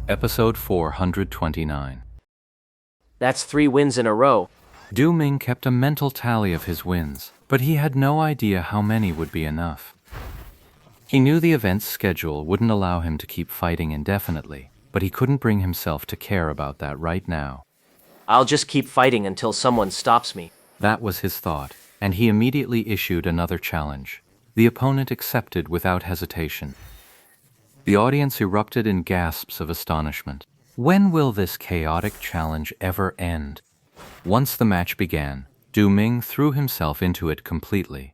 Episode 429. That's 3 wins in a row. Du Ming kept a mental tally of his wins, but he had no idea how many would be enough. He knew the event's schedule wouldn't allow him to keep fighting indefinitely, but he couldn't bring himself to care about that right now. I'll just keep fighting until someone stops me. That was his thought, and he immediately issued another challenge. The opponent accepted without hesitation. The audience erupted in gasps of astonishment. When will this chaotic challenge ever end? Once the match began, Du Ming threw himself into it completely.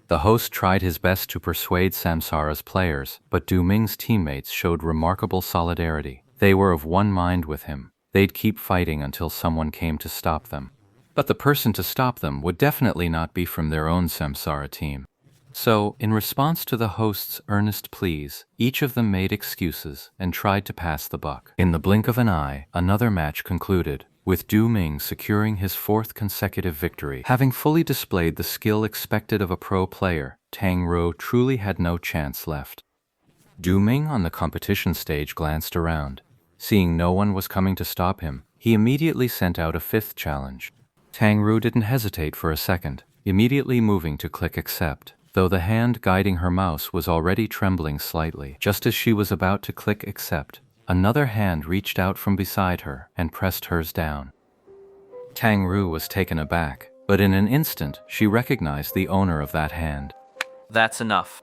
The host tried his best to persuade Samsara's players, but Du Ming's teammates showed remarkable solidarity. They were of one mind with him. They'd keep fighting until someone came to stop them. But the person to stop them would definitely not be from their own Samsara team. So, in response to the host's earnest pleas, each of them made excuses and tried to pass the buck. In the blink of an eye, another match concluded, with Du Ming securing his 4th consecutive victory. Having fully displayed the skill expected of a pro player, Tang Rou truly had no chance left. Du Ming on the competition stage glanced around. Seeing no one was coming to stop him, he immediately sent out a 5th challenge. Tang Rou didn't hesitate for a second, immediately moving to click accept, though the hand guiding her mouse was already trembling slightly. Just as she was about to click accept, another hand reached out from beside her and pressed hers down. Tang Rou was taken aback, but in an instant she recognized the owner of that hand. That's enough.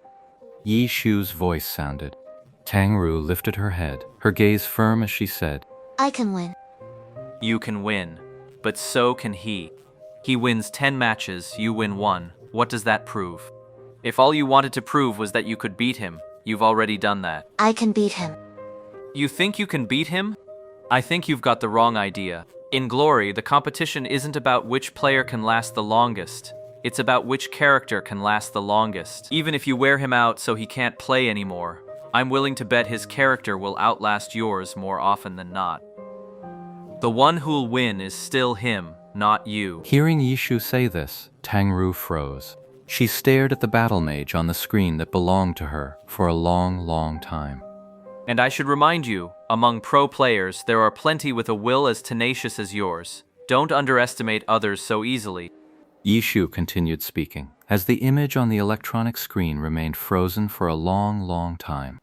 Yi Shu's voice sounded. Tang Rou lifted her head, her gaze firm as she said, I can win. You can win, but so can he. He wins 10 matches, you win 1. What does that prove? If all you wanted to prove was that you could beat him, you've already done that. I can beat him. You think you can beat him? I think you've got the wrong idea. In Glory, the competition isn't about which player can last the longest. It's about which character can last the longest. Even if you wear him out so he can't play anymore, I'm willing to bet his character will outlast yours more often than not. The one who'll win is still him, not you. Hearing Yi Shu say this, Tang Rou froze. She stared at the battle mage on the screen that belonged to her for a long time. And I should remind you, among pro players, there are plenty with a will as tenacious as yours. Don't underestimate others so easily. Yi Shu continued speaking, as the image on the electronic screen remained frozen for a long time.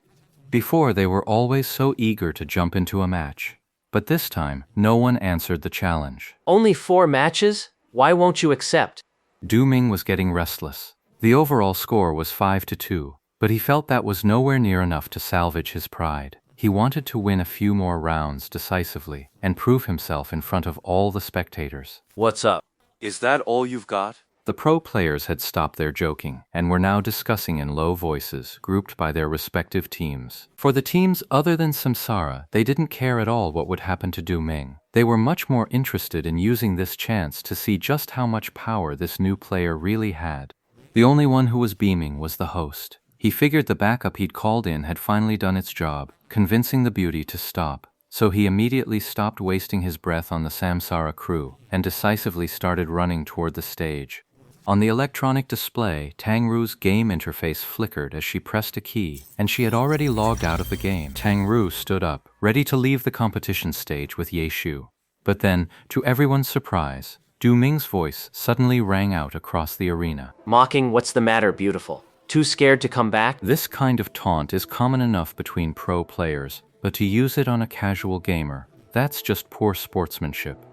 Before, they were always so eager to jump into a match, but this time, no one answered the challenge. Only 4 matches? Why won't you accept? Du Ming was getting restless. The overall score was 5-2, but he felt that was nowhere near enough to salvage his pride. He wanted to win a few more rounds decisively and prove himself in front of all the spectators. What's up? Is that all you've got? The pro players had stopped their joking and were now discussing in low voices, grouped by their respective teams. For the teams other than Samsara, they didn't care at all what would happen to Du Ming. They were much more interested in using this chance to see just how much power this new player really had. The only one who was beaming was the host. He figured the backup he'd called in had finally done its job, convincing the beauty to stop. So he immediately stopped wasting his breath on the Samsara crew and decisively started running toward the stage. On the electronic display, Tang Rou's game interface flickered as she pressed a key, and she had already logged out of the game. Tang Rou stood up, ready to leave the competition stage with Ye Shu. But then, to everyone's surprise, Du Ming's voice suddenly rang out across the arena. Mocking, what's the matter, beautiful? Too scared to come back? This kind of taunt is common enough between pro players, but to use it on a casual gamer, that's just poor sportsmanship.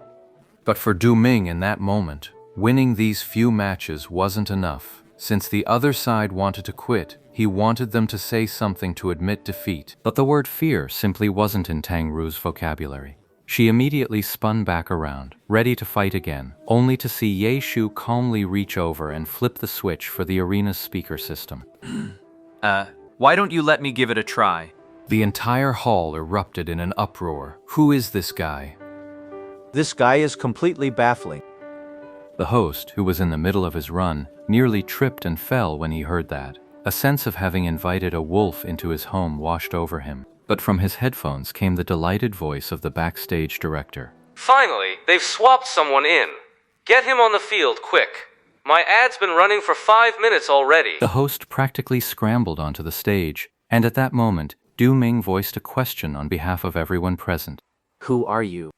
But for Du Ming in that moment, winning these few matches wasn't enough. Since the other side wanted to quit, he wanted them to say something to admit defeat. But the word fear simply wasn't in Tang Rou's vocabulary. She immediately spun back around, ready to fight again, only to see Ye Shu calmly reach over and flip the switch for the arena's speaker system. Why don't you let me give it a try? The entire hall erupted in an uproar. Who is this guy? This guy is completely baffling. The host, who was in the middle of his run, nearly tripped and fell when he heard that. A sense of having invited a wolf into his home washed over him. But from his headphones came the delighted voice of the backstage director. Finally, they've swapped someone in. Get him on the field, quick. My ad's been running for 5 minutes already. The host practically scrambled onto the stage, and at that moment, Du Ming voiced a question on behalf of everyone present. Who are you?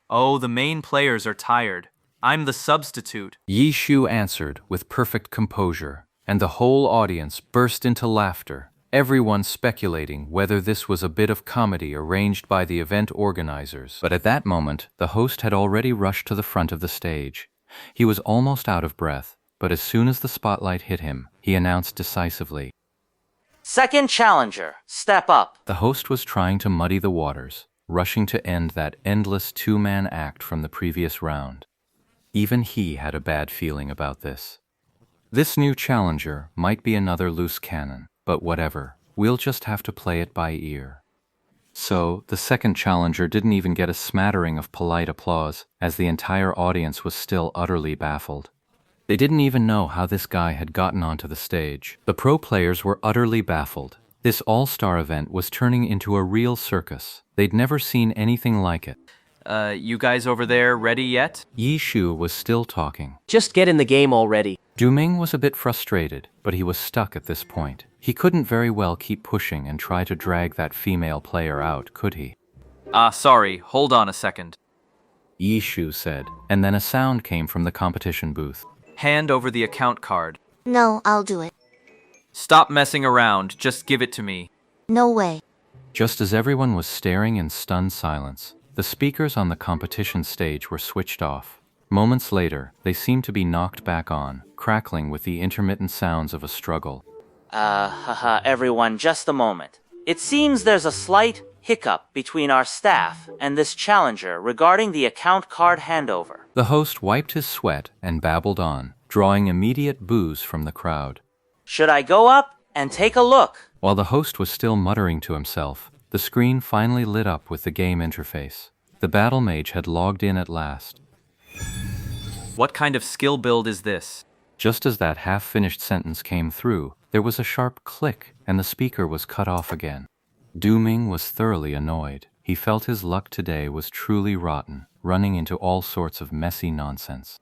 Oh, the main players are tired. I'm the substitute. Yi Shu answered with perfect composure, and the whole audience burst into laughter, everyone speculating whether this was a bit of comedy arranged by the event organizers. But at that moment, the host had already rushed to the front of the stage. He was almost out of breath, but as soon as the spotlight hit him, he announced decisively. Second challenger, step up. The host was trying to muddy the waters, rushing to end that endless two-man act from the previous round. Even he had a bad feeling about this. This new challenger might be another loose cannon, but whatever, we'll just have to play it by ear. So, the second challenger didn't even get a smattering of polite applause, as the entire audience was still utterly baffled. They didn't even know how this guy had gotten onto the stage. The pro players were utterly baffled. This all-star event was turning into a real circus. They'd never seen anything like it. You guys over there ready yet? Yi Shu was still talking. Just get in the game already. Du Ming was a bit frustrated, but he was stuck at this point. He couldn't very well keep pushing and try to drag that female player out, could he? Sorry, hold on a second. Yi Shu said, and then a sound came from the competition booth. Hand over the account card. No, I'll do it. Stop messing around, just give it to me. No way. Just as everyone was staring in stunned silence, the speakers on the competition stage were switched off. Moments later, they seemed to be knocked back on, crackling with the intermittent sounds of a struggle. Everyone, just a moment. It seems there's a slight hiccup between our staff and this challenger regarding the account card handover. The host wiped his sweat and babbled on, drawing immediate boos from the crowd. Should I go up and take a look? While the host was still muttering to himself, the screen finally lit up with the game interface. The battle mage had logged in at last. What kind of skill build is this? Just as that half-finished sentence came through, there was a sharp click, and the speaker was cut off again. Du Ming was thoroughly annoyed. He felt his luck today was truly rotten, running into all sorts of messy nonsense.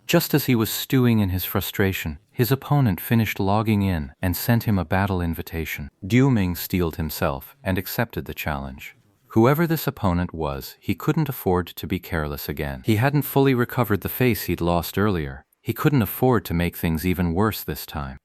Just as he was stewing in his frustration, his opponent finished logging in and sent him a battle invitation. Du Ming steeled himself and accepted the challenge. Whoever this opponent was, he couldn't afford to be careless again. He hadn't fully recovered the face he'd lost earlier. He couldn't afford to make things even worse this time.